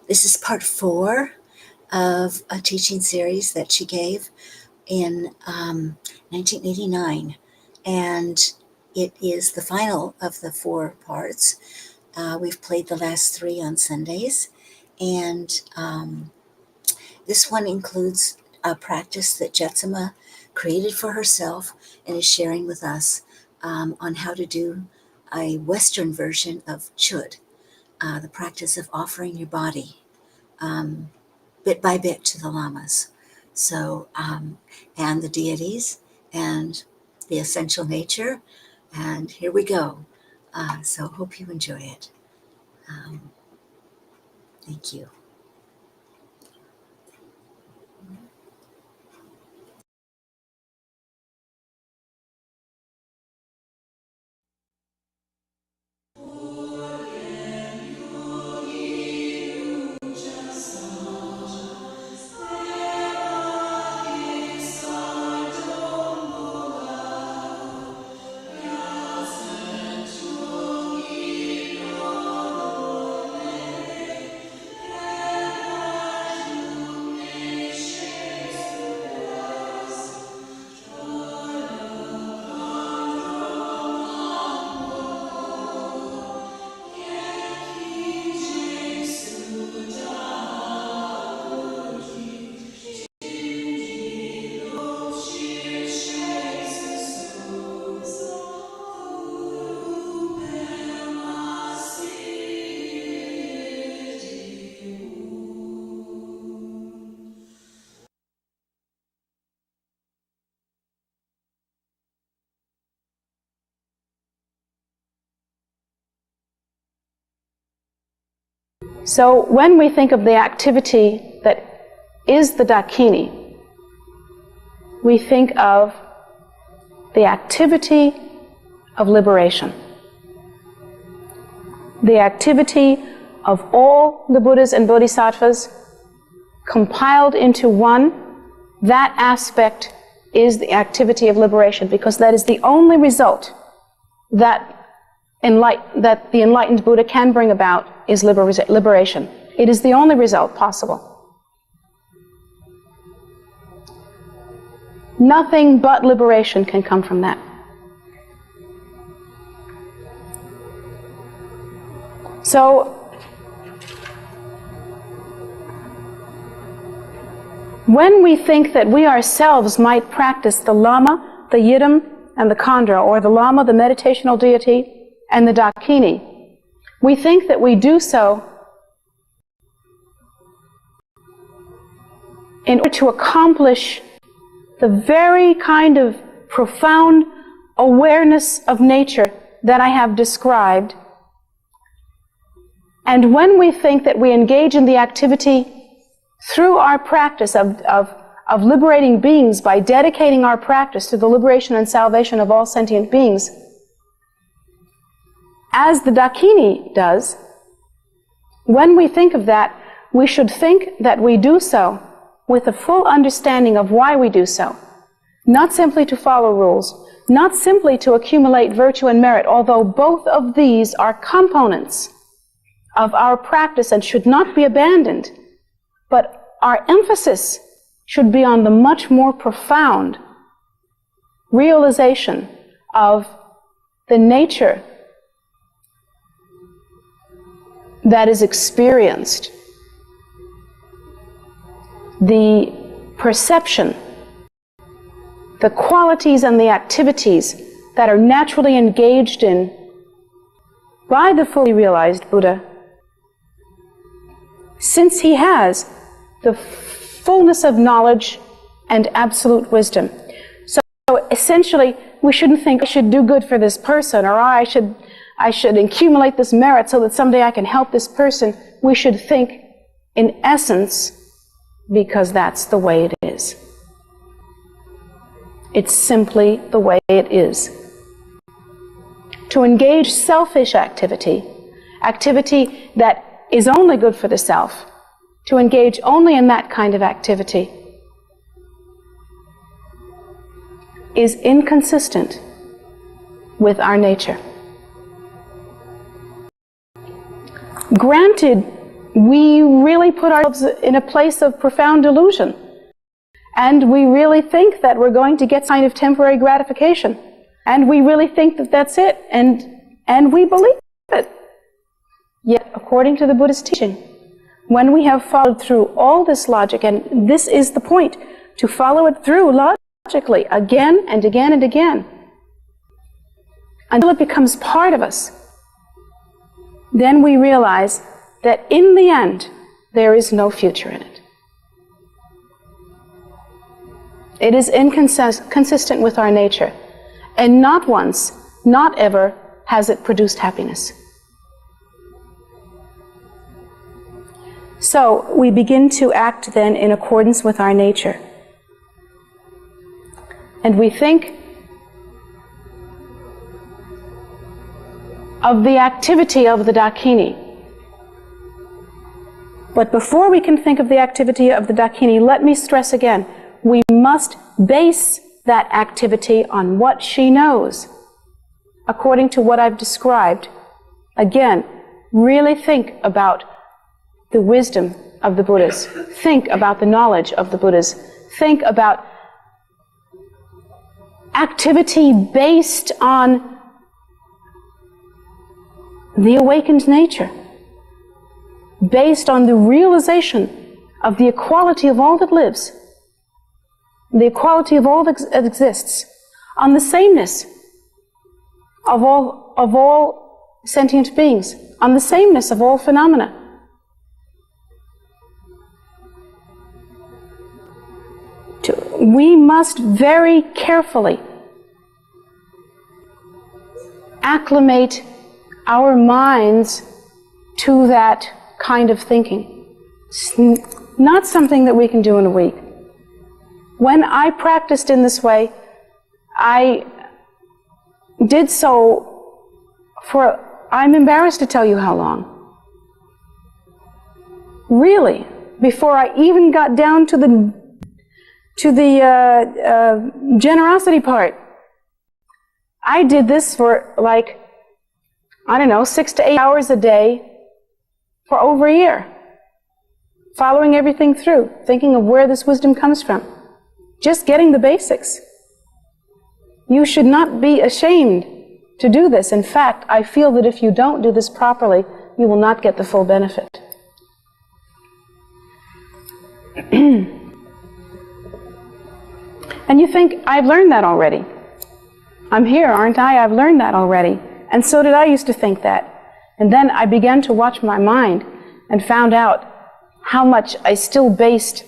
This is part 4 of a teaching series that she gave in 1989, and it is the final of the 4 parts. We've played the last 3 on Sundays, and this one includes a practice that Jetsunma created for herself and is sharing with us on how to do a Western version of chud, the practice of offering your body bit by bit to the lamas. So, and the deities and the essential nature. And here we go. So hope you enjoy it. Thank you. So when we think of the activity that is the Dakini, we think of the activity of liberation. The activity of all the Buddhas and Bodhisattvas compiled into one, that aspect is the activity of liberation, because that is the only result that the enlightened Buddha can bring about is liberation. It is the only result possible. Nothing but liberation can come from that. So, when we think that we ourselves might practice the Lama, the Yidam, and the Khandra, or the Lama, the meditational deity, and the Dakini, we think that we do so in order to accomplish the very kind of profound awareness of nature that I have described. And when we think that we engage in the activity through our practice of liberating beings by dedicating our practice to the liberation and salvation of all sentient beings, as the Dakini does, when we think of that, we should think that we do so with a full understanding of why we do so. Not simply to follow rules, not simply to accumulate virtue and merit, although both of these are components of our practice and should not be abandoned, but our emphasis should be on the much more profound realization of the nature that is experienced, the perception, the qualities and the activities that are naturally engaged in by the fully realized Buddha, since he has the fullness of knowledge and absolute wisdom. So essentially, we shouldn't think I should do good for this person, or I should accumulate this merit so that someday I can help this person. We should think in essence, because that's the way it is. It's simply the way it is. To engage selfish activity that is only good for the self, to engage only in that kind of activity, is inconsistent with our nature. Granted, we really put ourselves in a place of profound delusion. And we really think that we're going to get some kind of temporary gratification. And we really think that that's it. And we believe it. Yet, according to the Buddhist teaching, when we have followed through all this logic, and this is the point, to follow it through logically again and again and again, until it becomes part of us, then we realize that in the end, there is no future in it. It is inconsistent with our nature, and not once, not ever, has it produced happiness. So we begin to act then in accordance with our nature. And we think of the activity of the Dakini. But before we can think of the activity of the Dakini, let me stress again, we must base that activity on what she knows, according to what I've described. Again, really think about the wisdom of the Buddhas. Think about the knowledge of the Buddhas. Think about activity based on the awakened nature, based on the realization of the equality of all that lives, the equality of all that exists, on the sameness of all sentient beings, on the sameness of all phenomena. We must very carefully acclimate our minds to that kind of thinking. It's not something that we can do in a week. When I practiced in this way, I did so for, I'm embarrassed to tell you how long. Really, before I even got down to the generosity part. I did this for 6 to 8 hours a day for over a year, following everything through, thinking of where this wisdom comes from, just getting the basics. You should not be ashamed to do this. In fact, I feel that if you don't do this properly, you will not get the full benefit. And you think, I've learned that already. I'm here, aren't I? I've learned that already. And so did I used to think that. And then I began to watch my mind and found out how much I still based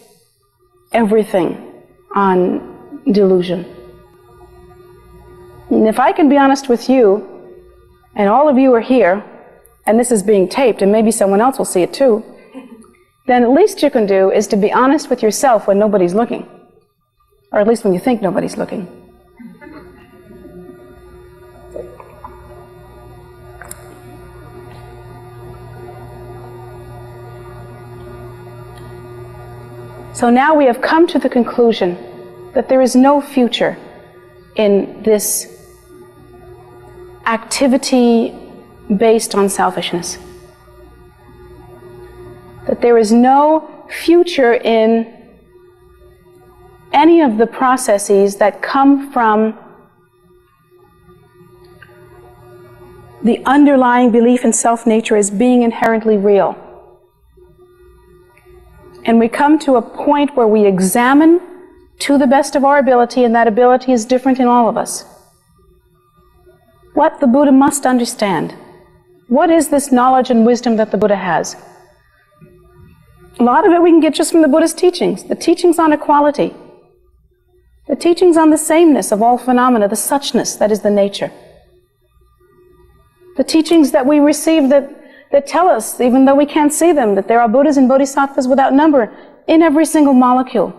everything on delusion. And if I can be honest with you, and all of you are here, and this is being taped, and maybe someone else will see it too, then at least you can do is to be honest with yourself when nobody's looking. Or at least when you think nobody's looking. So now we have come to the conclusion that there is no future in this activity based on selfishness. That there is no future in any of the processes that come from the underlying belief in self-nature as being inherently real. And we come to a point where we examine to the best of our ability, and that ability is different in all of us, what the Buddha must understand. What is this knowledge and wisdom that the Buddha has? A lot of it we can get just from the Buddha's teachings. The teachings on equality. The teachings on the sameness of all phenomena, the suchness that is the nature. The teachings that we receive that tell us, even though we can't see them, that there are Buddhas and Bodhisattvas without number in every single molecule.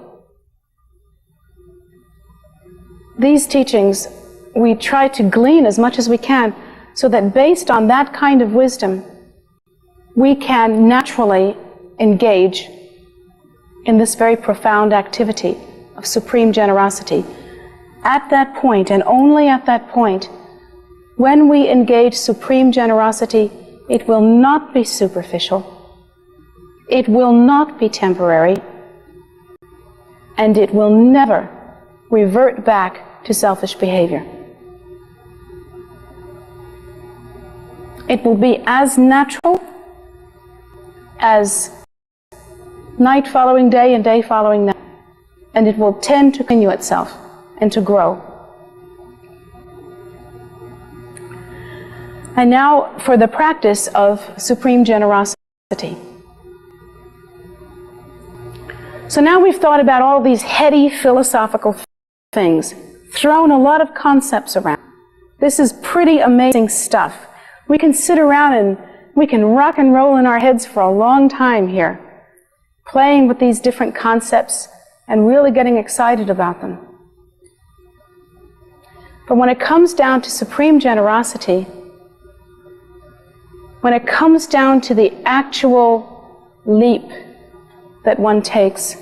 These teachings we try to glean as much as we can, so that based on that kind of wisdom, we can naturally engage in this very profound activity of supreme generosity. At that point, and only at that point, when we engage supreme generosity, it will not be superficial. It will not be temporary, and it will never revert back to selfish behavior. It will be as natural as night following day and day following night, and it will tend to continue itself and to grow. And now for the practice of supreme generosity. So now we've thought about all these heady philosophical things, thrown a lot of concepts around. This is pretty amazing stuff. We can sit around and we can rock and roll in our heads for a long time here, playing with these different concepts and really getting excited about them. But when it comes down to supreme generosity, when it comes down to the actual leap that one takes,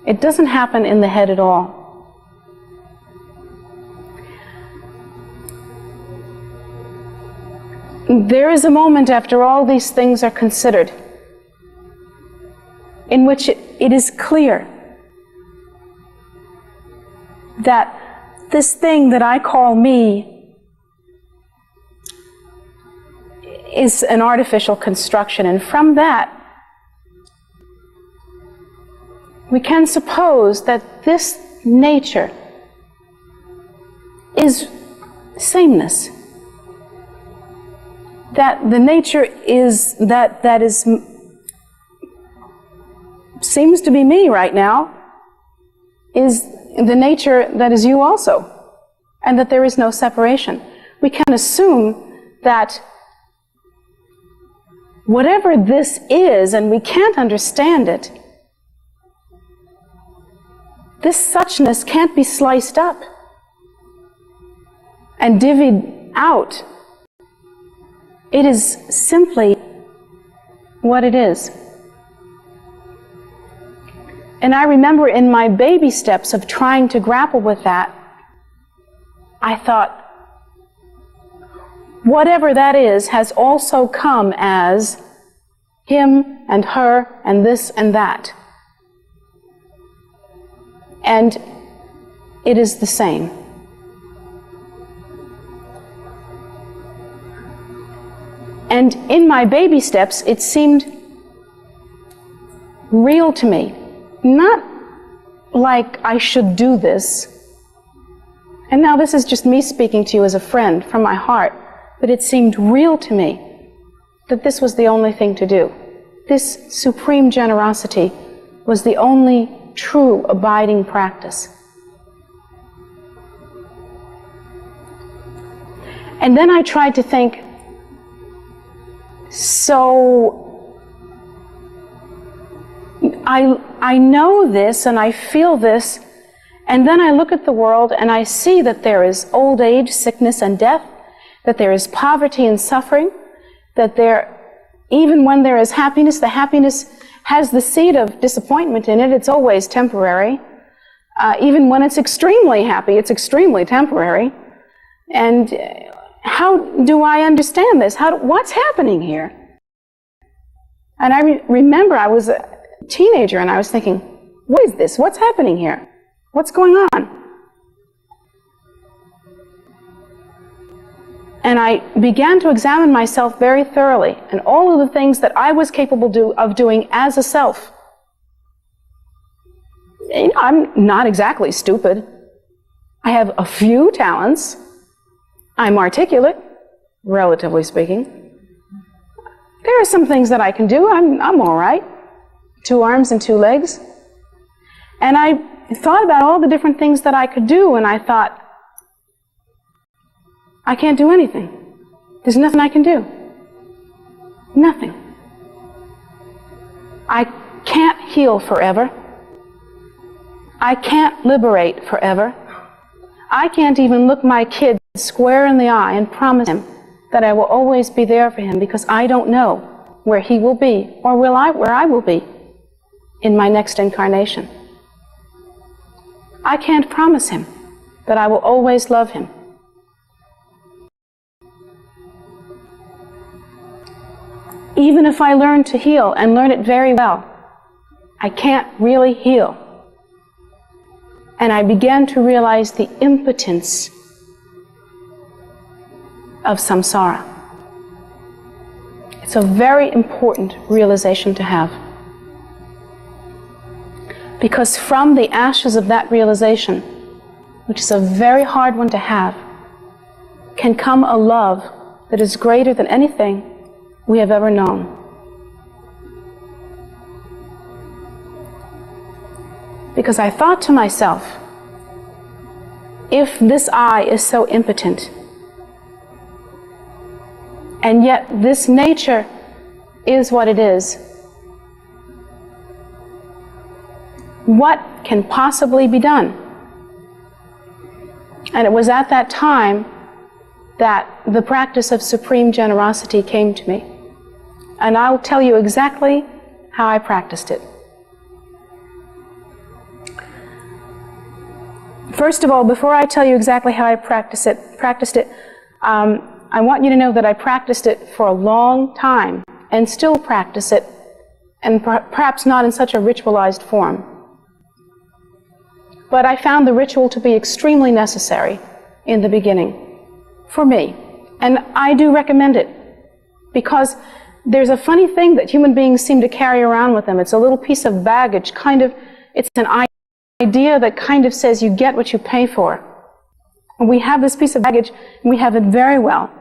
it doesn't happen in the head at all. There is a moment after all these things are considered in which it is clear that this thing that I call me is an artificial construction, and from that we can suppose that this nature is sameness. That the nature is that is seems to be me right now is the nature that is you also, and that there is no separation. We can assume that whatever this is, and we can't understand it, this suchness can't be sliced up and divvied out. It is simply what it is. And I remember in my baby steps of trying to grapple with that, I thought, whatever that is has also come as him and her and this and that. And it is the same. And in my baby steps, it seemed real to me. Not like I should do this. And now this is just me speaking to you as a friend from my heart. But it seemed real to me that this was the only thing to do. This supreme generosity was the only true abiding practice. And then I tried to think, so I know this and I feel this, and then I look at the world and I see that there is old age, sickness and death, that there is poverty and suffering, that there, even when there is happiness, the happiness has the seed of disappointment in it. It's always temporary. Even when it's extremely happy, it's extremely temporary. And how do I understand this? What's happening here? And I remember I was a teenager and I was thinking, what is this? What's happening here? What's going on? And I began to examine myself very thoroughly and all of the things that I was capable of doing as a self. You know, I'm not exactly stupid. I have a few talents. I'm articulate, relatively speaking. There are some things that I can do. I'm all right. 2 arms and 2 legs. And I thought about all the different things that I could do, and I thought, I can't do anything. There's nothing I can do. Nothing. I can't heal forever. I can't liberate forever. I can't even look my kid square in the eye and promise him that I will always be there for him, because I don't know where he will be or where I will be in my next incarnation. I can't promise him that I will always love him. even if I learn to heal and learn it very well, I can't really heal. And I began to realize the impotence of samsara. It's a very important realization to have. Because from the ashes of that realization, which is a very hard one to have, can come a love that is greater than anything we have ever known. Because I thought to myself, if this I is so impotent, and yet this nature is what it is, what can possibly be done? And it was at that time that the practice of supreme generosity came to me. And I'll tell you exactly how I practiced it. First of all, before I tell you exactly how I practiced it, I want you to know that I practiced it for a long time and still practice it, and perhaps not in such a ritualized form. But I found the ritual to be extremely necessary in the beginning, for me. And I do recommend it, because there's a funny thing that human beings seem to carry around with them. It's a little piece of baggage, it's an idea that kind of says you get what you pay for. And we have this piece of baggage, and we have it very well.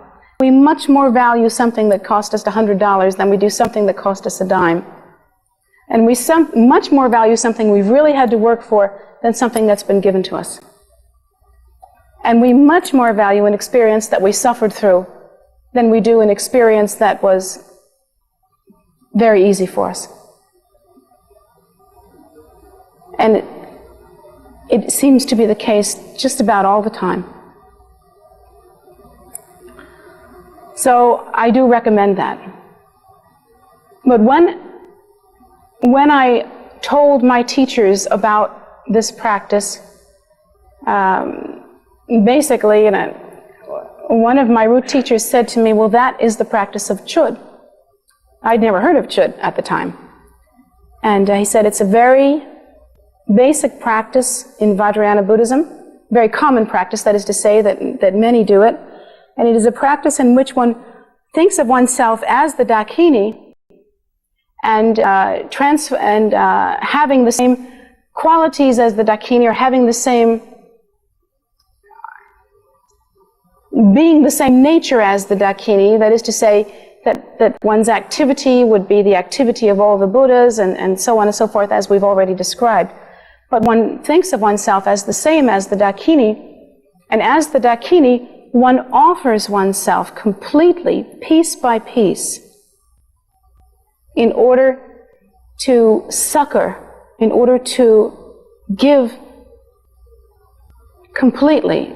We much more value something that cost us $100 than we do something that cost us a dime. And we much more value something we've really had to work for than something that's been given to us. And we much more value an experience that we suffered through than we do an experience that was very easy for us. And it seems to be the case just about all the time. So I do recommend that. But when I told my teachers about this practice, basically, one of my root teachers said to me, well, that is the practice of Chud. I'd never heard of Chud at the time. And he said it's a very basic practice in Vajrayana Buddhism, very common practice, that is to say that many do it. And it is a practice in which one thinks of oneself as the Dakini and having the same qualities as the Dakini, or having the same, being the same nature as the Dakini, that is to say that one's activity would be the activity of all the Buddhas, and so on and so forth, as we've already described. But one thinks of oneself as the same as the Dakini, and as the Dakini, one offers oneself completely, piece by piece, in order to succor, in order to give completely,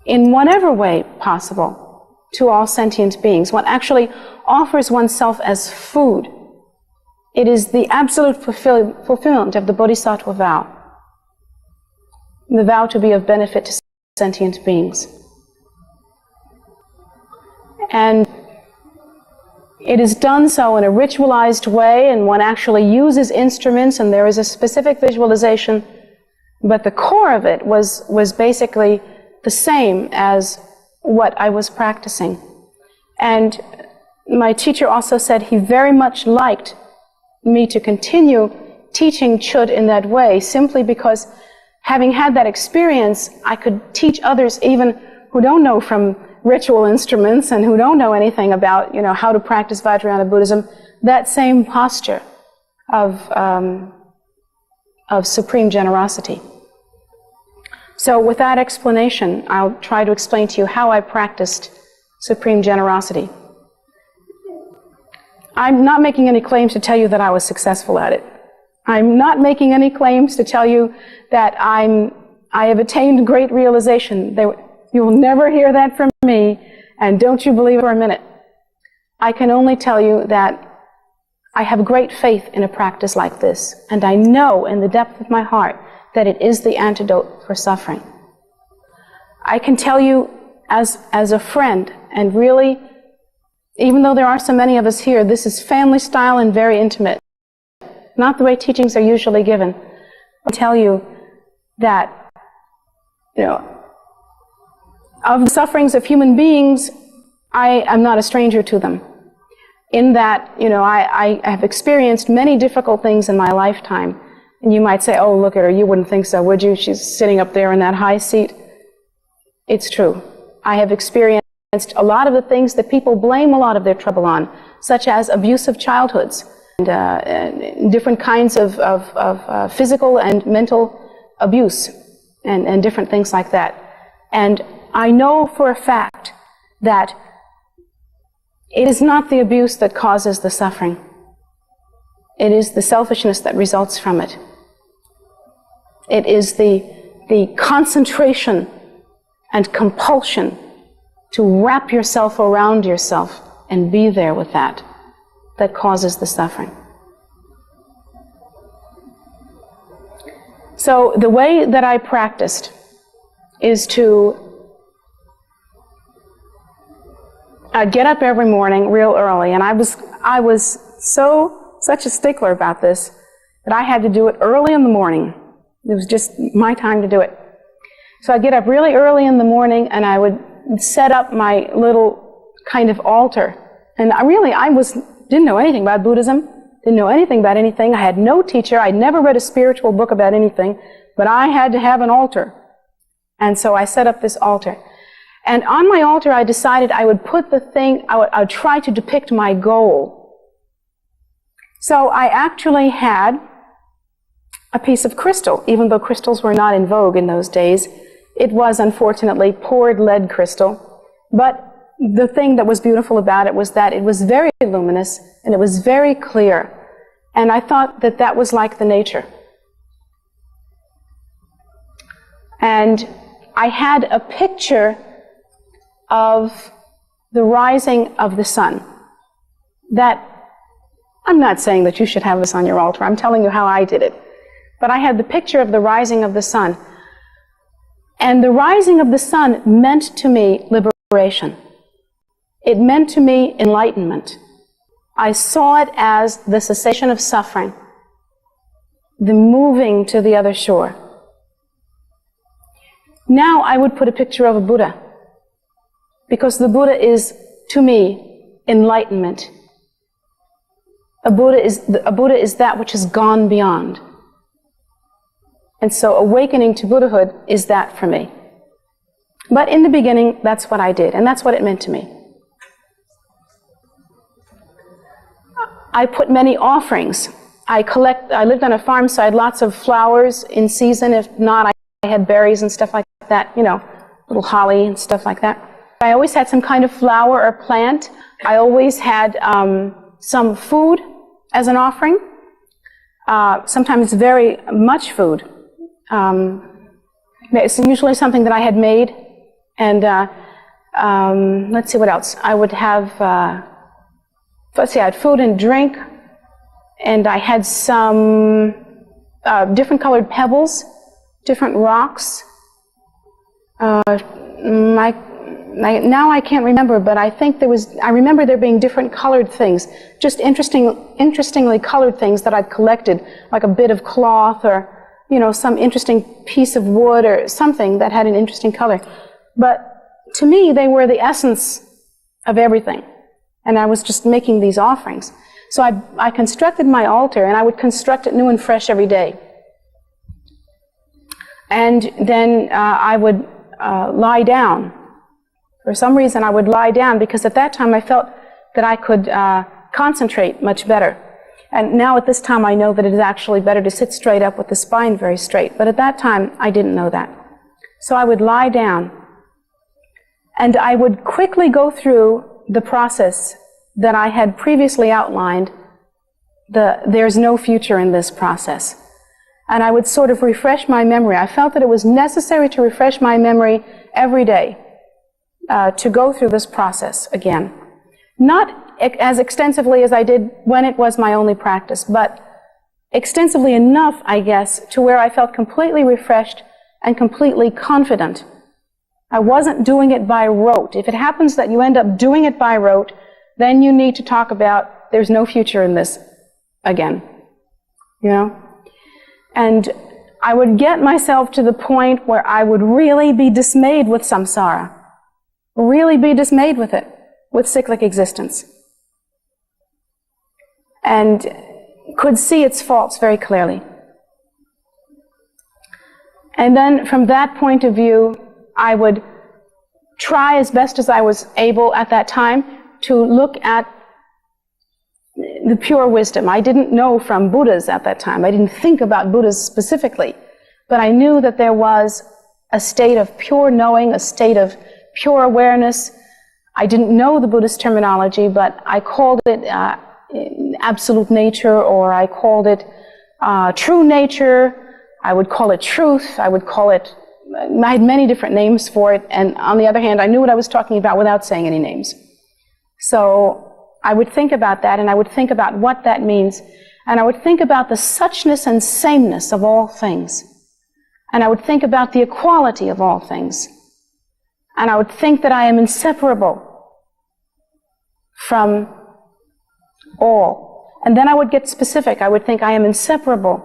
in whatever way possible, to all sentient beings. One actually offers oneself as food. It is the absolute fulfillment of the Bodhisattva vow, the vow to be of benefit to sentient beings. And it is done so in a ritualized way, and one actually uses instruments, and there is a specific visualization, but the core of it was basically the same as what I was practicing. And my teacher also said he very much liked me to continue teaching Chud in that way, simply because, having had that experience, I could teach others even who don't know from ritual instruments and who don't know anything about, how to practice Vajrayana Buddhism, that same posture of supreme generosity. So with that explanation, I'll try to explain to you how I practiced supreme generosity. I'm not making any claims to tell you that I was successful at it. I'm not making any claims to tell you that I have attained great realization. You will never hear that from me, and don't you believe it for a minute. I can only tell you that I have great faith in a practice like this, and I know in the depth of my heart that it is the antidote for suffering. I can tell you as a friend, and really even though there are so many of us here, this is family style and very intimate. Not the way teachings are usually given. I'll tell you that, of the sufferings of human beings, I am not a stranger to them. In that, I have experienced many difficult things in my lifetime. And you might say, oh, look at her, you wouldn't think so, would you? She's sitting up there in that high seat. It's true. I have experienced a lot of the things that people blame a lot of their trouble on, such as abusive childhoods, and different kinds of physical and mental abuse, and different things like that. And I know for a fact that it is not the abuse that causes the suffering. It is the selfishness that results from it. It is the concentration and compulsion to wrap yourself around yourself and be there with that causes the suffering. So the way that I practiced is to get up every morning real early, and I was such a stickler about this that I had to do it early in the morning. It was just my time to do it. So I'd get up really early in the morning, and I would set up my little kind of altar. And I didn't know anything about Buddhism, didn't know anything about anything. I had no teacher. I'd never read a spiritual book about anything, but I had to have an altar. And so I set up this altar. And on my altar, I decided I would put I would try to depict my goal. So I actually had a piece of crystal, even though crystals were not in vogue in those days. It was, unfortunately, poured lead crystal. But the thing that was beautiful about it was that it was very luminous and it was very clear. And I thought that that was like the nature. And I had a picture of the rising of the sun. That, I'm not saying that you should have this on your altar, I'm telling you how I did it. But I had the picture of the rising of the sun. And the rising of the sun meant to me liberation. It meant to me enlightenment. I saw it as the cessation of suffering, the moving to the other shore. Now I would put a picture of a Buddha, because the Buddha is, to me, enlightenment. A Buddha is that which has gone beyond. And so awakening to Buddhahood is that for me. But in the beginning, that's what I did, and that's what it meant to me. I put many offerings. I lived on a farm, so I had lots of flowers in season. If not, I had berries and stuff like that, little holly and stuff like that. I always had some kind of flower or plant. I always had some food as an offering, sometimes very much food. It's usually something that I had made, and let's see what else. I would have, I had food and drink, and I had some different colored pebbles, different rocks. Now I can't remember, but I think I remember there being different colored things, just interestingly colored things that I'd collected, like a bit of cloth or, some interesting piece of wood or something that had an interesting color. But to me, they were the essence of everything. And I was just making these offerings. So I constructed my altar, and I would construct it new and fresh every day. And then I would lie down. For some reason, I would lie down, because at that time I felt that I could concentrate much better. And now at this time I know that it is actually better to sit straight up with the spine very straight. But at that time I didn't know that. So I would lie down, and I would quickly go through the process that I had previously outlined. There's no future in this process. And I would sort of refresh my memory. I felt that it was necessary to refresh my memory every day to go through this process again. Not as extensively as I did when it was my only practice, but extensively enough, I guess, to where I felt completely refreshed and completely confident. I wasn't doing it by rote. If it happens that you end up doing it by rote, then you need to talk about there's no future in this again. You know? And I would get myself to the point where I would really be dismayed with samsara. Really be dismayed with it, with cyclic existence. And could see its faults very clearly. And then from that point of view, I would try as best as I was able at that time to look at the pure wisdom. I didn't know from Buddhas at that time. I didn't think about Buddhas specifically. But I knew that there was a state of pure knowing, a state of pure awareness. I didn't know the Buddhist terminology, but I called it absolute nature, or I called it true nature. I would call it truth. I would call it, I had many different names for it. And on the other hand, I knew what I was talking about without saying any names. So I would think about that, and I would think about what that means. And I would think about the suchness and sameness of all things. And I would think about the equality of all things. And I would think that I am inseparable from all. And then I would get specific. I would think I am inseparable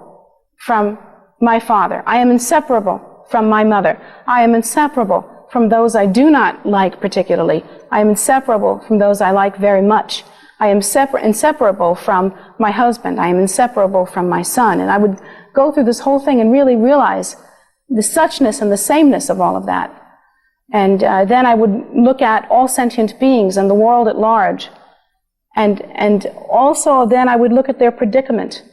from my father. I am inseparable from my mother. I am inseparable from those I do not like particularly. I am inseparable from those I like very much. I am inseparable from my husband. I am inseparable from my son. And I would go through this whole thing and really realize the suchness and the sameness of all of that. And then I would look at all sentient beings and the world at large. And also then I would look at their predicament.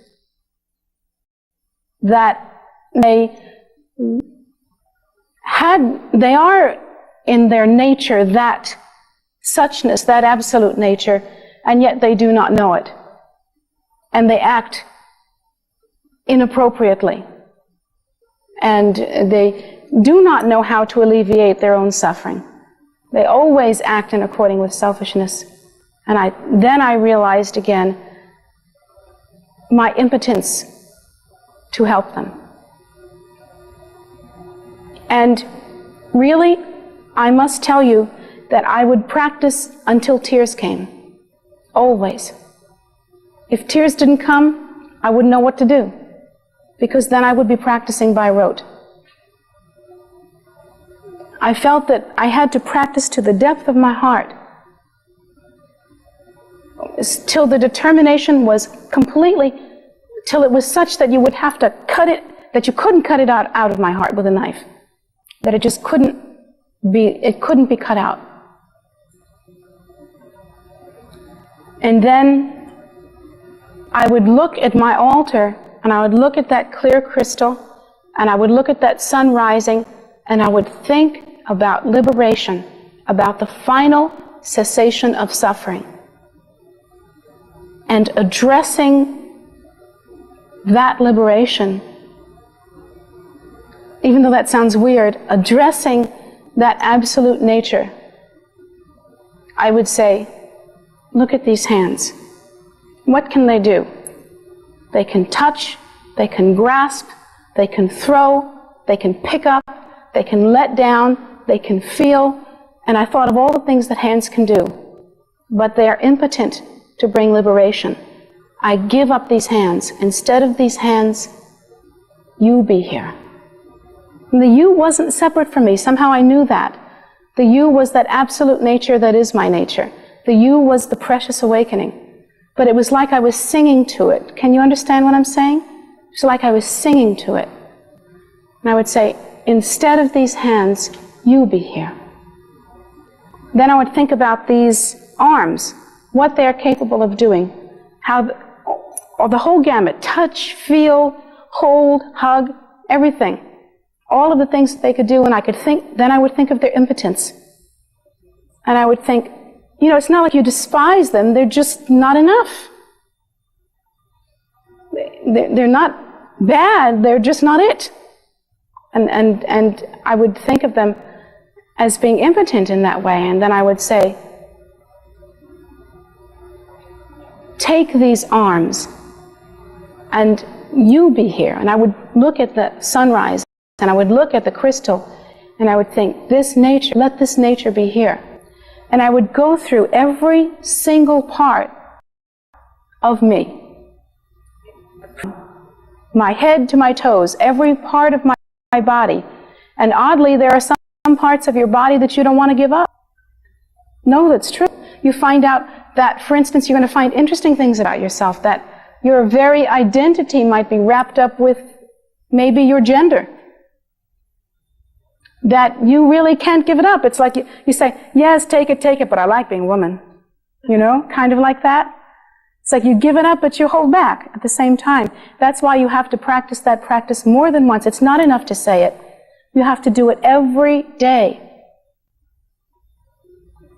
That they are in their nature that suchness, that absolute nature, and yet they do not know it. And they act inappropriately. And they do not know how to alleviate their own suffering. They always act in according with selfishness. And then I realized again my impotence to help them. And really, I must tell you that I would practice until tears came. Always. If tears didn't come, I wouldn't know what to do, because then I would be practicing by rote. I felt that I had to practice to the depth of my heart, till the determination was completely, till it was such that you would have to cut it, that you couldn't cut it out of my heart with a knife, that it just couldn't be cut out. And then I would look at my altar, and I would look at that clear crystal, and I would look at that sun rising, and I would think about liberation, about the final cessation of suffering, and addressing that liberation, even though that sounds weird, addressing that absolute nature. I would say, look at these hands. What can they do? They can touch, they can grasp, they can throw, they can pick up, they can let down, they can feel. And I thought of all the things that hands can do, but they are impotent to bring liberation. I give up these hands. Instead of these hands, you be here. And the you wasn't separate from me. Somehow I knew that. The you was that absolute nature that is my nature. The you was the precious awakening. But it was like I was singing to it. Can you understand what I'm saying? It's like I was singing to it. And I would say, instead of these hands, you be here. Then I would think about these arms, what they are capable of doing, how the whole gamut, touch, feel, hold, hug, everything. All of the things that they could do, and then I would think of their impotence. And I would think, it's not like you despise them, they're just not enough. They're not bad, they're just not it. And I would think of them as being impotent in that way, and then I would say, take these arms, and you be here. And I would look at the sunrise, and I would look at the crystal, and I would think, this nature, let this nature be here. And I would go through every single part of me. My head to my toes, every part of my body. And oddly, there are some parts of your body that you don't want to give up. No, that's true. You find out that, for instance, you're going to find interesting things about yourself, that your very identity might be wrapped up with maybe your gender. That you really can't give it up. It's like you say, yes, take it, but I like being a woman. You know, kind of like that. It's like you give it up, but you hold back at the same time. That's why you have to practice that practice more than once. It's not enough to say it. You have to do it every day.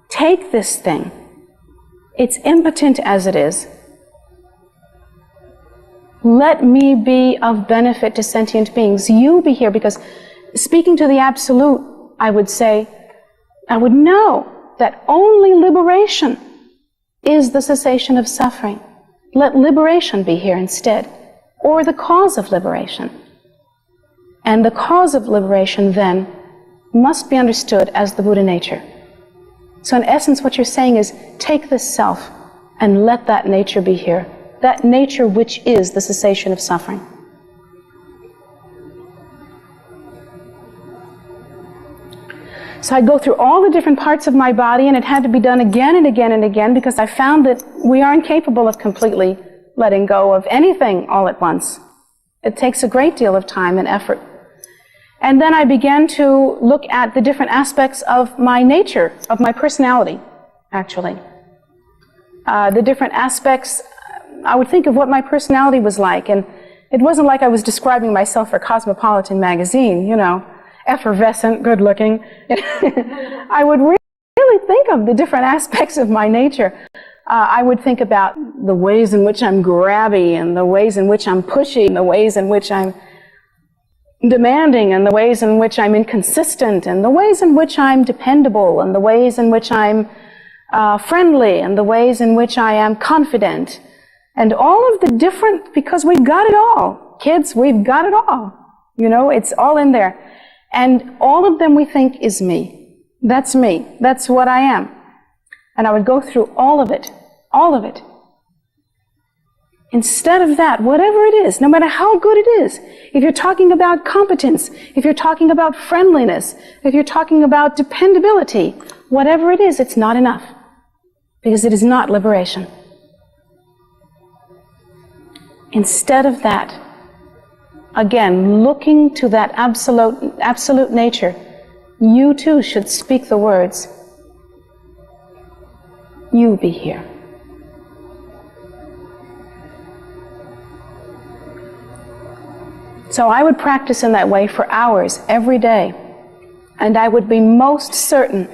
Take this thing. It's impotent as it is. Let me be of benefit to sentient beings. You be here, because speaking to the Absolute, I would say, I would know that only liberation is the cessation of suffering. Let liberation be here instead, or the cause of liberation. And the cause of liberation then must be understood as the Buddha nature. So in essence, what you're saying is, take this self and let that nature be here. That nature which is the cessation of suffering. So I go through all the different parts of my body, and it had to be done again and again and again, because I found that we aren't capable of completely letting go of anything all at once. It takes a great deal of time and effort. And then I began to look at the different aspects of my nature, of my personality, actually. The different aspects, I would think of what my personality was like, and it wasn't like I was describing myself for Cosmopolitan magazine, you know, effervescent, good-looking. I would really think of the different aspects of my nature. I would think about the ways in which I'm grabby, and the ways in which I'm pushy, and the ways in which I'm demanding, and the ways in which I'm inconsistent, and the ways in which I'm dependable, and the ways in which I'm friendly, and the ways in which I am confident. And all of the different, because we've got it all. Kids, we've got it all. You know, it's all in there. And all of them we think is me. That's me. That's what I am. And I would go through all of it. All of it. Instead of that, whatever it is, no matter how good it is, if you're talking about competence, if you're talking about friendliness, if you're talking about dependability, whatever it is, it's not enough. Because it is not liberation. Instead of that, again, looking to that absolute nature, you too should speak the words, you be here. So I would practice in that way for hours every day, and I would be most certain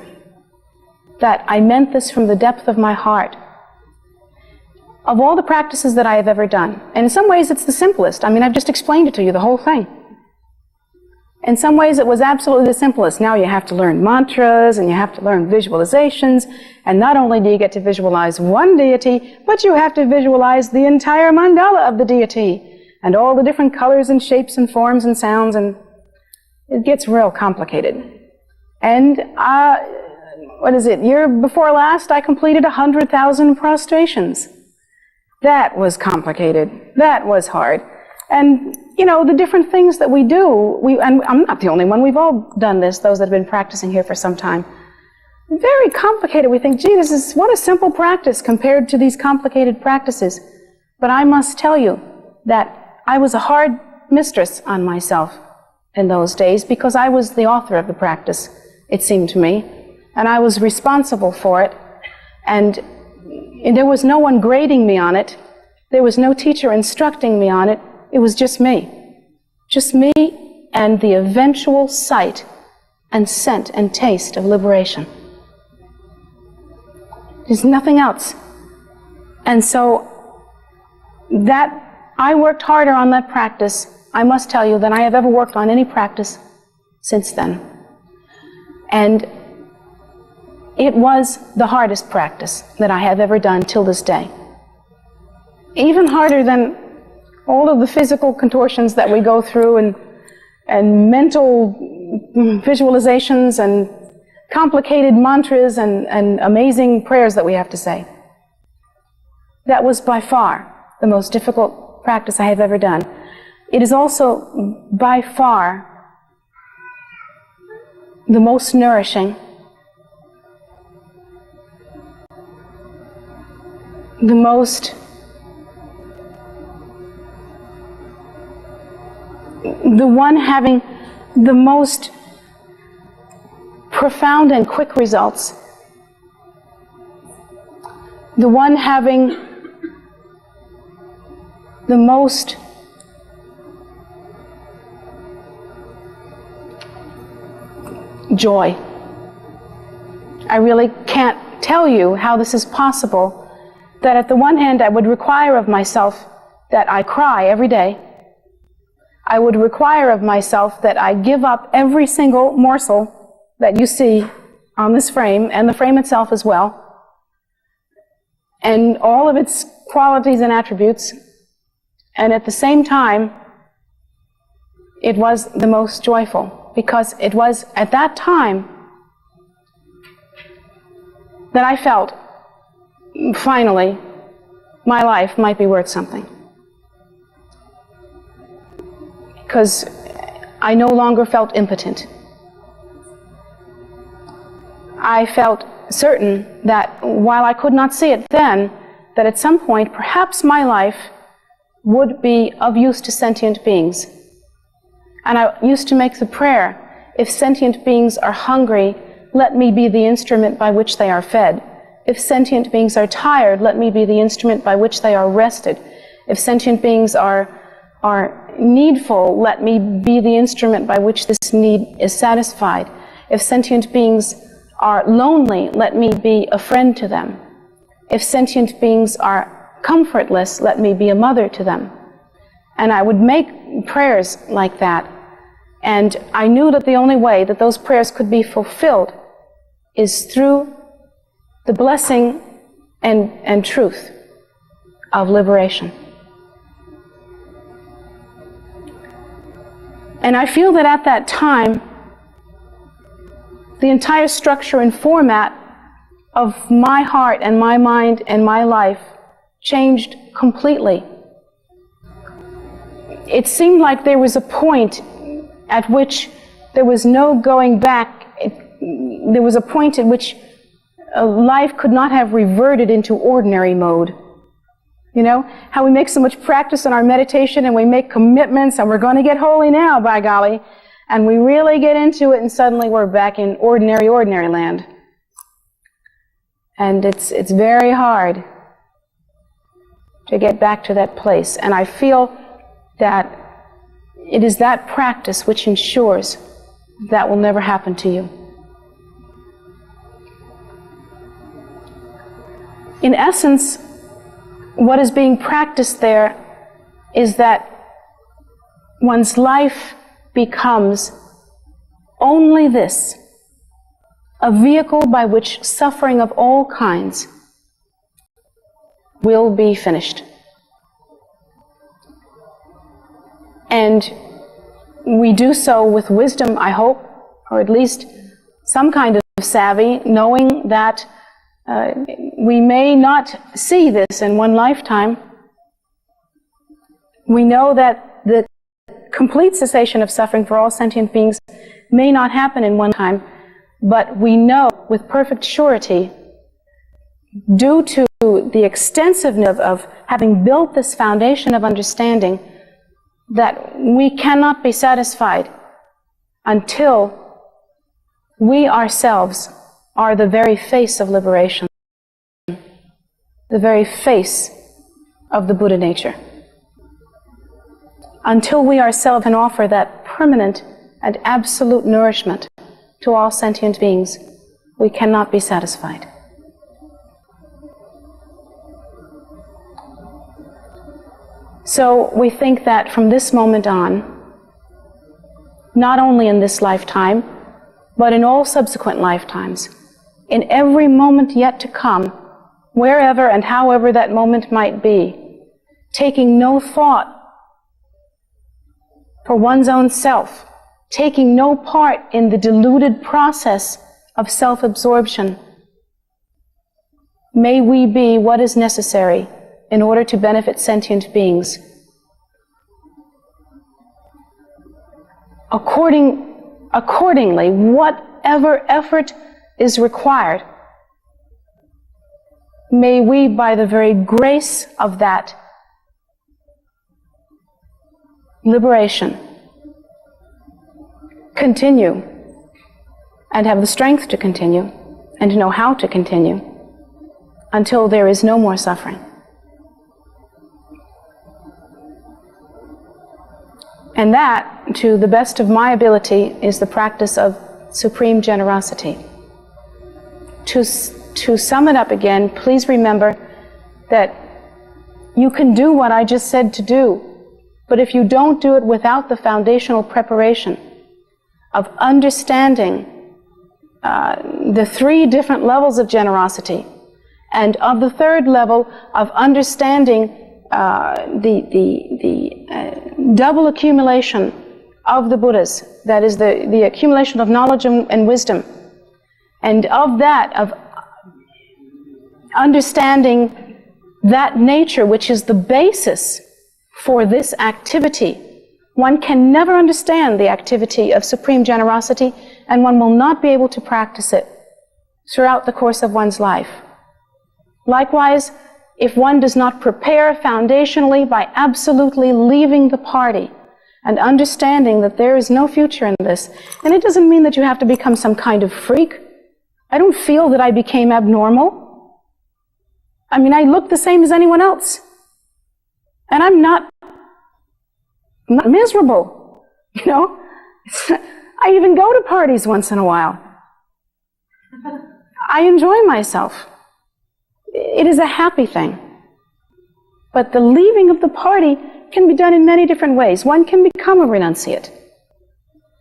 that I meant this from the depth of my heart. Of all the practices that I have ever done, and in some ways it's the simplest. I mean, I've just explained it to you, the whole thing. In some ways it was absolutely the simplest. Now you have to learn mantras, and you have to learn visualizations, and not only do you get to visualize one deity, but you have to visualize the entire mandala of the deity, and all the different colors and shapes and forms and sounds, and it gets real complicated. And year before last, I completed 100,000 prostrations. That was complicated. That was hard. And, you know, the different things that we do, and I'm not the only one, we've all done this, those that have been practicing here for some time. Very complicated. We think, gee, what a simple practice compared to these complicated practices. But I must tell you that I was a hard mistress on myself in those days, because I was the author of the practice, it seemed to me, and I was responsible for it, and there was no one grading me on it. There was no teacher instructing me on it. It was just me. Just me and the eventual sight and scent and taste of liberation. There's nothing else. And so that I worked harder on that practice, I must tell you, than I have ever worked on any practice since then. And it was the hardest practice that I have ever done till this day. Even harder than all of the physical contortions that we go through, and mental visualizations, and complicated mantras and amazing prayers that we have to say. That was by far the most difficult practice I have ever done. It is also by far the most nourishing, the one having the most profound and quick results, the one having the most joy. I really can't tell you how this is possible, that at the one hand I would require of myself that I cry every day. I would require of myself that I give up every single morsel that you see on this frame, and the frame itself as well, and all of its qualities and attributes, and at the same time, it was the most joyful, because it was at that time that I felt, finally, my life might be worth something. Because I no longer felt impotent. I felt certain that while I could not see it then, that at some point, perhaps my life would be of use to sentient beings. And I used to make the prayer, if sentient beings are hungry, let me be the instrument by which they are fed. If sentient beings are tired, let me be the instrument by which they are rested. If sentient beings are needful, let me be the instrument by which this need is satisfied. If sentient beings are lonely, let me be a friend to them. If sentient beings are comfortless, let me be a mother to them. And I would make prayers like that. And I knew that the only way that those prayers could be fulfilled is through the blessing and truth of liberation. And I feel that at that time, the entire structure and format of my heart and my mind and my life changed completely. It seemed like there was a point at which there was no going back. There was a point at which life could not have reverted into ordinary mode. You know, how we make so much practice in our meditation and we make commitments and we're going to get holy now, by golly. And we really get into it and suddenly we're back in ordinary land. And it's very hard to get back to that place. And I feel that it is that practice which ensures that will never happen to you. In essence, what is being practiced there is that one's life becomes only this, a vehicle by which suffering of all kinds will be finished. And we do so with wisdom, I hope, or at least some kind of savvy, knowing that we may not see this in one lifetime. We know that the complete cessation of suffering for all sentient beings may not happen in one time, but we know with perfect surety, due to the extensiveness of having built this foundation of understanding, that we cannot be satisfied until we ourselves are the very face of liberation, the very face of the Buddha nature. Until we ourselves can offer that permanent and absolute nourishment to all sentient beings, we cannot be satisfied. So we think that from this moment on, not only in this lifetime, but in all subsequent lifetimes, in every moment yet to come, wherever and however that moment might be, taking no thought for one's own self, taking no part in the deluded process of self-absorption, may we be what is necessary in order to benefit sentient beings. Accordingly, whatever effort is required, may we, by the very grace of that liberation, continue and have the strength to continue and to know how to continue until there is no more suffering. And that, to the best of my ability, is the practice of supreme generosity. To sum it up again, please remember that you can do what I just said to do, but if you don't do it without the foundational preparation of understanding the three different levels of generosity, and of the third level of understanding the double accumulation of the Buddhas, that is the accumulation of knowledge and wisdom, and of that, of understanding that nature which is the basis for this activity. One can never understand the activity of supreme generosity, and one will not be able to practice it throughout the course of one's life. Likewise, if one does not prepare foundationally by absolutely leaving the party and understanding that there is no future in this, and it doesn't mean that you have to become some kind of freak. I don't feel that I became abnormal. I mean, I look the same as anyone else. And I'm not miserable, you know? I even go to parties once in a while. I enjoy myself. It is a happy thing. But the leaving of the party can be done in many different ways. One can become a renunciate.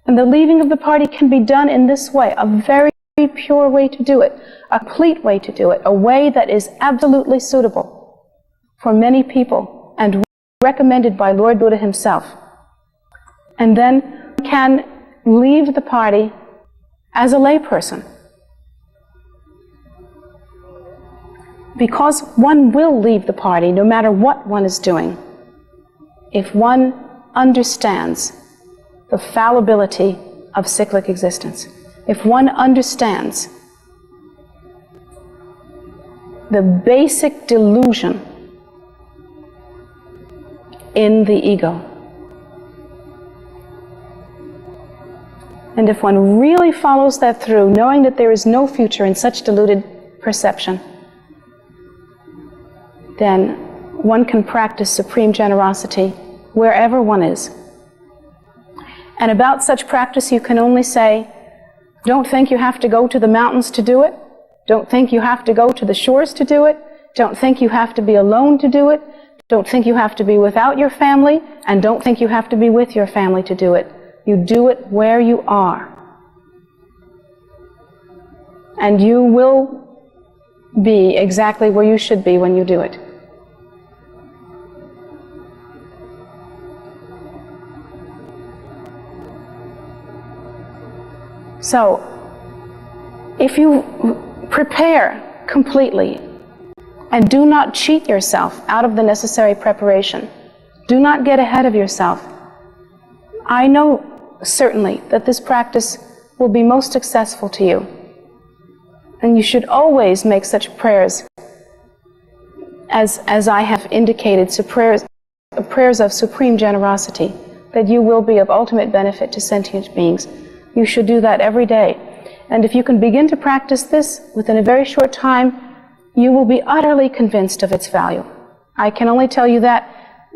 And the leaving of the party can be done in this way, a very pure way to do it, a complete way to do it, a way that is absolutely suitable for many people and recommended by Lord Buddha himself. And then can leave the party as a layperson. Because one will leave the party no matter what one is doing, if one understands the fallibility of cyclic existence, if one understands the basic delusion in the ego. And if one really follows that through, knowing that there is no future in such deluded perception, then one can practice supreme generosity wherever one is. And about such practice you can only say, don't think you have to go to the mountains to do it. Don't think you have to go to the shores to do it. Don't think you have to be alone to do it. Don't think you have to be without your family, and don't think you have to be with your family to do it. You do it where you are. And you will be exactly where you should be when you do it. So, if you prepare completely and do not cheat yourself out of the necessary preparation, do not get ahead of yourself, I know certainly that this practice will be most successful to you. And you should always make such prayers as I have indicated, so prayers of supreme generosity, that you will be of ultimate benefit to sentient beings. You should do that every day. And if you can begin to practice this within a very short time, you will be utterly convinced of its value. I can only tell you that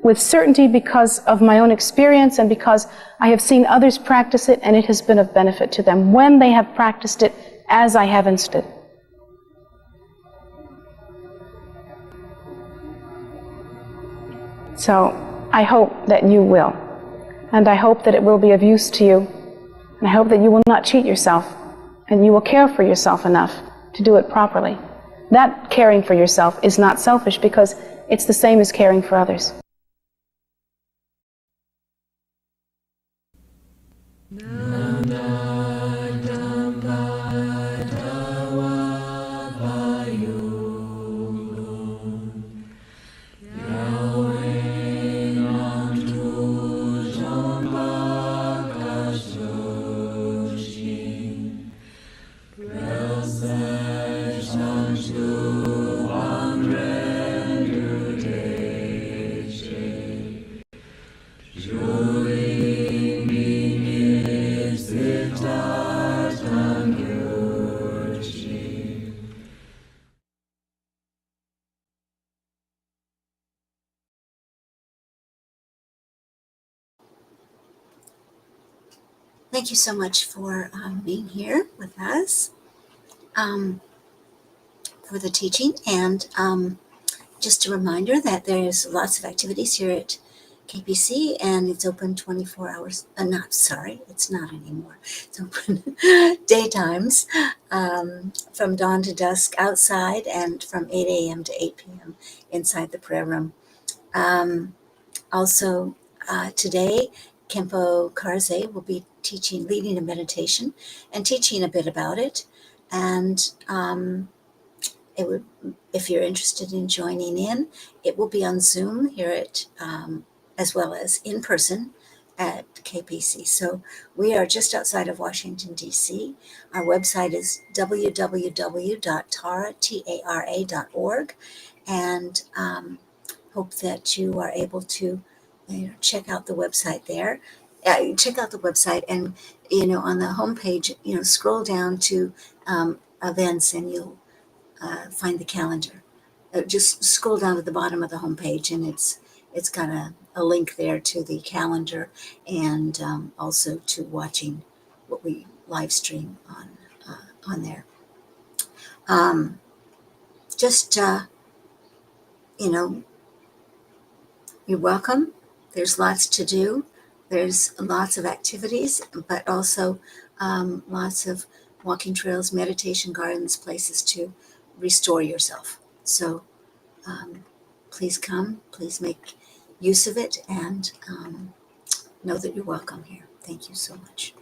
with certainty because of my own experience and because I have seen others practice it, and it has been of benefit to them when they have practiced it as I have instructed. So I hope that you will, and I hope that it will be of use to you, and I hope that you will not cheat yourself, and you will care for yourself enough to do it properly. That caring for yourself is not selfish, because it's the same as caring for others. Nanda, thank you so much for being here with us for the teaching. And just a reminder that there's lots of activities here at KPC, and it's open 24 hours. It's not anymore. It's open daytimes from dawn to dusk outside, and from 8 a.m. to 8 p.m. inside the prayer room. Also, today, Kempo Karze will be leading a meditation and teaching a bit about it. And it would, if you're interested in joining in, it will be on Zoom here at, as well as in person at KPC. So we are just outside of Washington, D.C. Our website is www.tara.org, and hope that you are able to check out the website there. Check out the website, and on the homepage, scroll down to events, and you'll find the calendar. Just scroll down to the bottom of the homepage, and it's got a link there to the calendar, and also to watching what we live stream on there. Just you're welcome. There's lots to do. There's lots of activities, but also lots of walking trails, meditation gardens, places to restore yourself. So please come, please make use of it, and know that you're welcome here. Thank you so much.